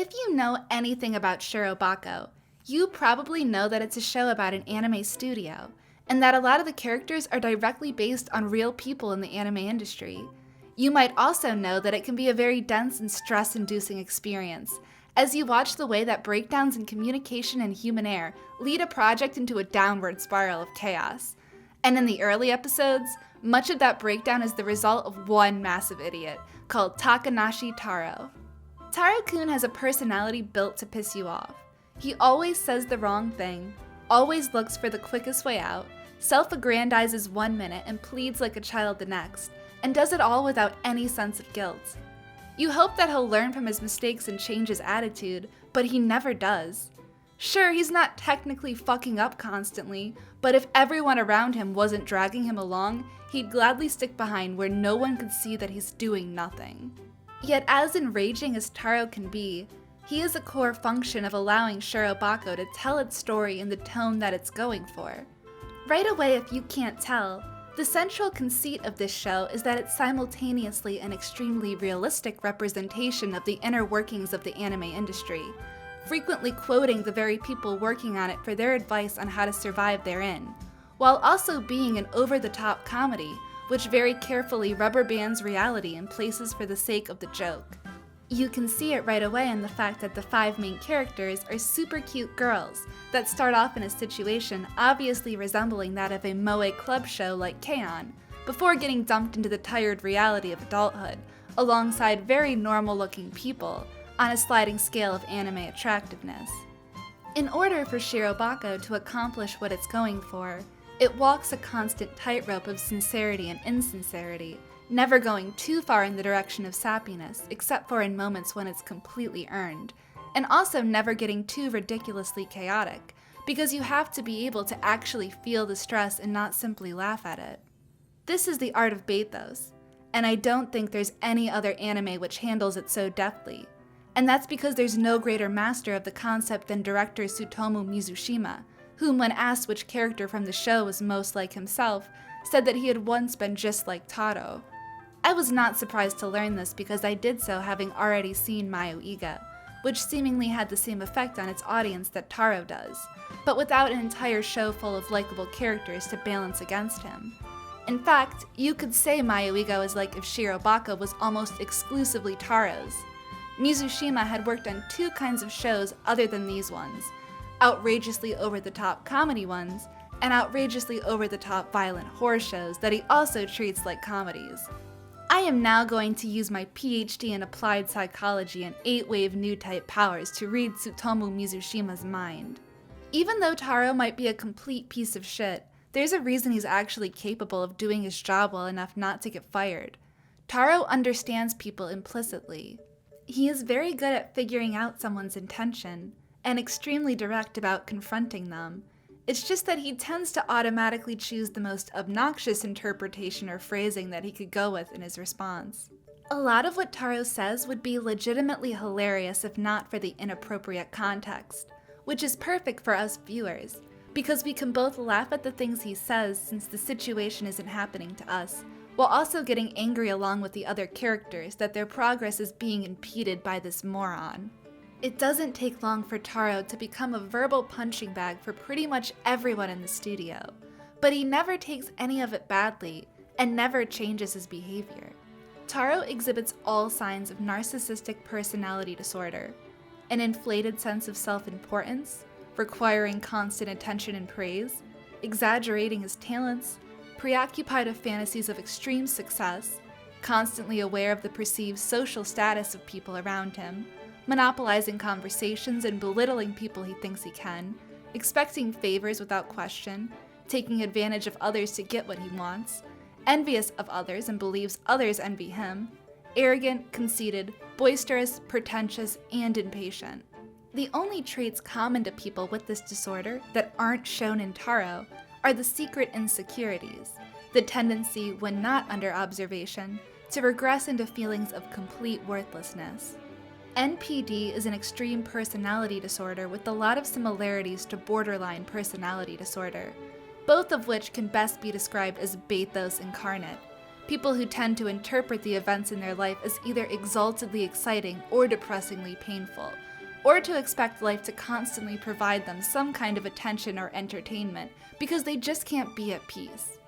If you know anything about Shirobako, you probably know that it's a show about an anime studio, and that a lot of the characters are directly based on real people in the anime industry. You might also know that it can be a very dense and stress-inducing experience, as you watch the way that breakdowns in communication and human air lead a project into a downward spiral of chaos. And in the early episodes, much of that breakdown is the result of one massive idiot, called Takanashi Taro. Taro-kun has a personality built to piss you off. He always says the wrong thing, always looks for the quickest way out, self-aggrandizes 1 minute and pleads like a child the next, and does it all without any sense of guilt. You hope that he'll learn from his mistakes and change his attitude, but he never does. Sure, he's not technically fucking up constantly, but if everyone around him wasn't dragging him along, he'd gladly stick behind where no one could see that he's doing nothing. Yet as enraging as Taro can be, he is a core function of allowing Shirobako to tell its story in the tone that it's going for. Right away, if you can't tell, the central conceit of this show is that it's simultaneously an extremely realistic representation of the inner workings of the anime industry, frequently quoting the very people working on it for their advice on how to survive therein, while also being an over-the-top comedy, which very carefully rubber bands reality in places for the sake of the joke. You can see it right away in the fact that the 5 main characters are super cute girls that start off in a situation obviously resembling that of a moe club show like K-On! Before getting dumped into the tired reality of adulthood, alongside very normal-looking people, on a sliding scale of anime attractiveness. In order for Shirobako to accomplish what it's going for, it walks a constant tightrope of sincerity and insincerity, never going too far in the direction of sappiness, except for in moments when it's completely earned, and also never getting too ridiculously chaotic, because you have to be able to actually feel the stress and not simply laugh at it. This is the art of bathos, and I don't think there's any other anime which handles it so deftly, and that's because there's no greater master of the concept than director Tsutomu Mizushima, whom when asked which character from the show was most like himself, said that he had once been just like Taro. I was not surprised to learn this because I did so having already seen Mayo-Iga, which seemingly had the same effect on its audience that Taro does, but without an entire show full of likable characters to balance against him. In fact, you could say Mayo-Iga was like if Shirobako was almost exclusively Taro's. Mizushima had worked on 2 kinds of shows other than these ones, outrageously over-the-top comedy ones, and outrageously over-the-top violent horror shows that he also treats like comedies. I am now going to use my PhD in applied psychology and 8-wave new type powers to read Tsutomu Mizushima's mind. Even though Taro might be a complete piece of shit, there's a reason he's actually capable of doing his job well enough not to get fired. Taro understands people implicitly. He is very good at figuring out someone's intention, and extremely direct about confronting them. It's just that he tends to automatically choose the most obnoxious interpretation or phrasing that he could go with in his response. A lot of what Taro says would be legitimately hilarious if not for the inappropriate context, which is perfect for us viewers, because we can both laugh at the things he says since the situation isn't happening to us, while also getting angry along with the other characters that their progress is being impeded by this moron. It doesn't take long for Taro to become a verbal punching bag for pretty much everyone in the studio, but he never takes any of it badly and never changes his behavior. Taro exhibits all signs of narcissistic personality disorder, an inflated sense of self-importance, requiring constant attention and praise, exaggerating his talents, preoccupied with fantasies of extreme success, constantly aware of the perceived social status of people around him, monopolizing conversations and belittling people he thinks he can, expecting favors without question, taking advantage of others to get what he wants, envious of others and believes others envy him, arrogant, conceited, boisterous, pretentious, and impatient. The only traits common to people with this disorder that aren't shown in Taro are the secret insecurities, the tendency, when not under observation, to regress into feelings of complete worthlessness. NPD is an extreme personality disorder with a lot of similarities to borderline personality disorder, both of which can best be described as bathos incarnate, people who tend to interpret the events in their life as either exaltedly exciting or depressingly painful, or to expect life to constantly provide them some kind of attention or entertainment because they just can't be at peace.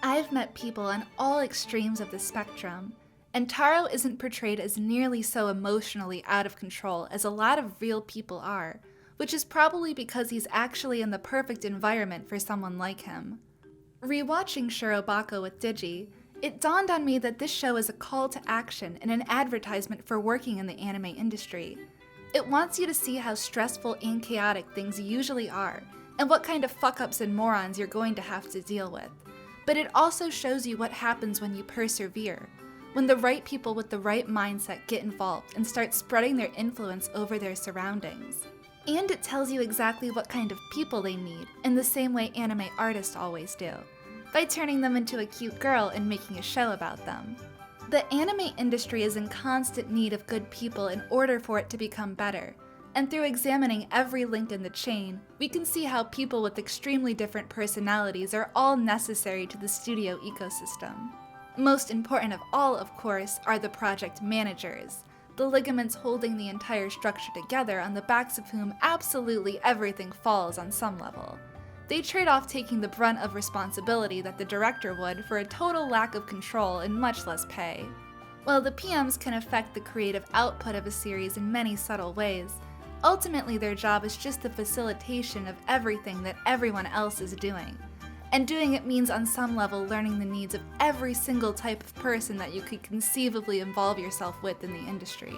I've met people on all extremes of the spectrum, and Taro isn't portrayed as nearly so emotionally out of control as a lot of real people are, which is probably because he's actually in the perfect environment for someone like him. Rewatching Shirobako with Digi, it dawned on me that this show is a call to action and an advertisement for working in the anime industry. It wants you to see how stressful and chaotic things usually are, and what kind of fuck-ups and morons you're going to have to deal with. But it also shows you what happens when you persevere, when the right people with the right mindset get involved and start spreading their influence over their surroundings. And it tells you exactly what kind of people they need, in the same way anime artists always do, by turning them into a cute girl and making a show about them. The anime industry is in constant need of good people in order for it to become better, and through examining every link in the chain, we can see how people with extremely different personalities are all necessary to the studio ecosystem. Most important of all, of course, are the project managers, the ligaments holding the entire structure together on the backs of whom absolutely everything falls on some level. They trade off taking the brunt of responsibility that the director would for a total lack of control and much less pay. While the PMs can affect the creative output of a series in many subtle ways, ultimately their job is just the facilitation of everything that everyone else is doing. And doing it means on some level learning the needs of every single type of person that you could conceivably involve yourself with in the industry.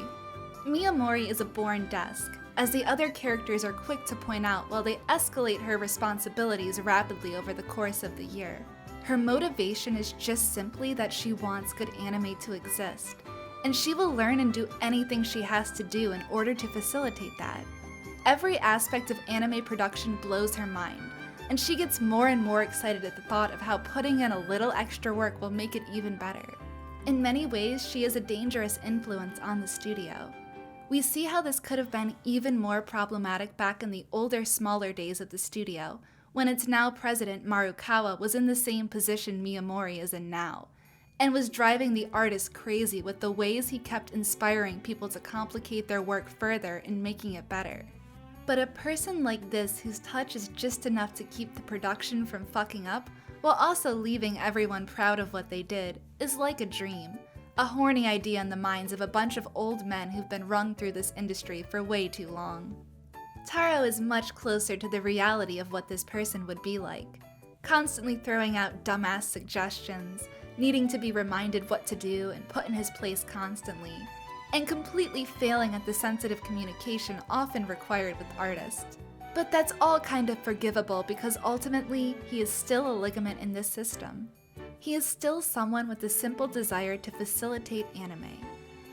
Miyamori is a born desk, as the other characters are quick to point out while they escalate her responsibilities rapidly over the course of the year. Her motivation is just simply that she wants good anime to exist, and she will learn and do anything she has to do in order to facilitate that. Every aspect of anime production blows her mind, and she gets more and more excited at the thought of how putting in a little extra work will make it even better. In many ways, she is a dangerous influence on the studio. We see how this could have been even more problematic back in the older, smaller days of the studio, when its now president Marukawa was in the same position Miyamori is in now, and was driving the artist crazy with the ways he kept inspiring people to complicate their work further and making it better. But a person like this whose touch is just enough to keep the production from fucking up, while also leaving everyone proud of what they did, is like a dream. A horny idea in the minds of a bunch of old men who've been wrung through this industry for way too long. Taro is much closer to the reality of what this person would be like, constantly throwing out dumbass suggestions, needing to be reminded what to do and put in his place constantly, and completely failing at the sensitive communication often required with artists. But that's all kind of forgivable because ultimately, he is still a ligament in this system. He is still someone with a simple desire to facilitate anime,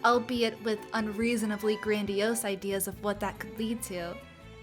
albeit with unreasonably grandiose ideas of what that could lead to.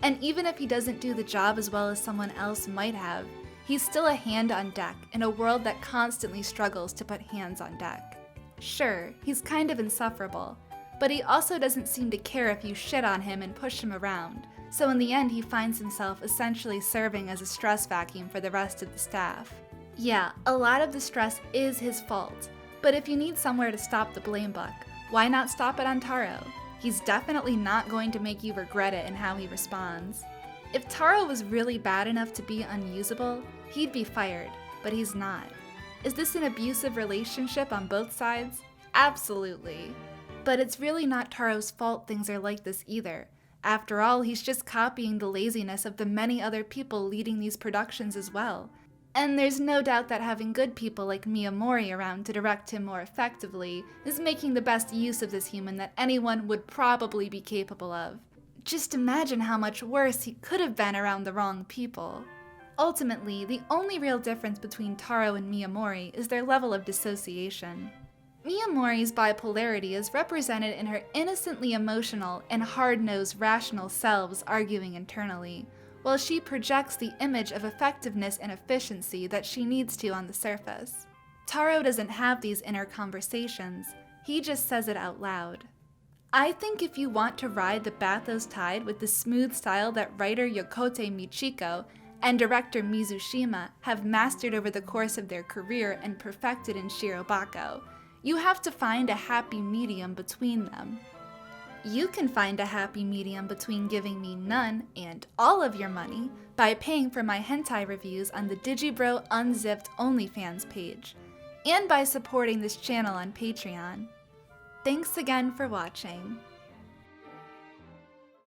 And even if he doesn't do the job as well as someone else might have, he's still a hand on deck in a world that constantly struggles to put hands on deck. Sure, he's kind of insufferable, but he also doesn't seem to care if you shit on him and push him around, so in the end he finds himself essentially serving as a stress vacuum for the rest of the staff. Yeah, a lot of the stress is his fault, but if you need somewhere to stop the blame buck, why not stop it on Taro? He's definitely not going to make you regret it in how he responds. If Taro was really bad enough to be unusable, he'd be fired, but he's not. Is this an abusive relationship on both sides? Absolutely. But it's really not Taro's fault things are like this either. After all, he's just copying the laziness of the many other people leading these productions as well. And there's no doubt that having good people like Miyamori around to direct him more effectively is making the best use of this human that anyone would probably be capable of. Just imagine how much worse he could have been around the wrong people. Ultimately, the only real difference between Taro and Miyamori is their level of dissociation. Miyamori's bipolarity is represented in her innocently emotional and hard-nosed rational selves arguing internally, while she projects the image of effectiveness and efficiency that she needs to on the surface. Taro doesn't have these inner conversations, he just says it out loud. I think if you want to ride the bathos tide with the smooth style that writer Yokote Michiko and director Mizushima have mastered over the course of their career and perfected in Shirobako. You have to find a happy medium between them. You can find a happy medium between giving me none and all of your money by paying for my hentai reviews on the Digibro Unzipped OnlyFans page, and by supporting this channel on Patreon. Thanks again for watching.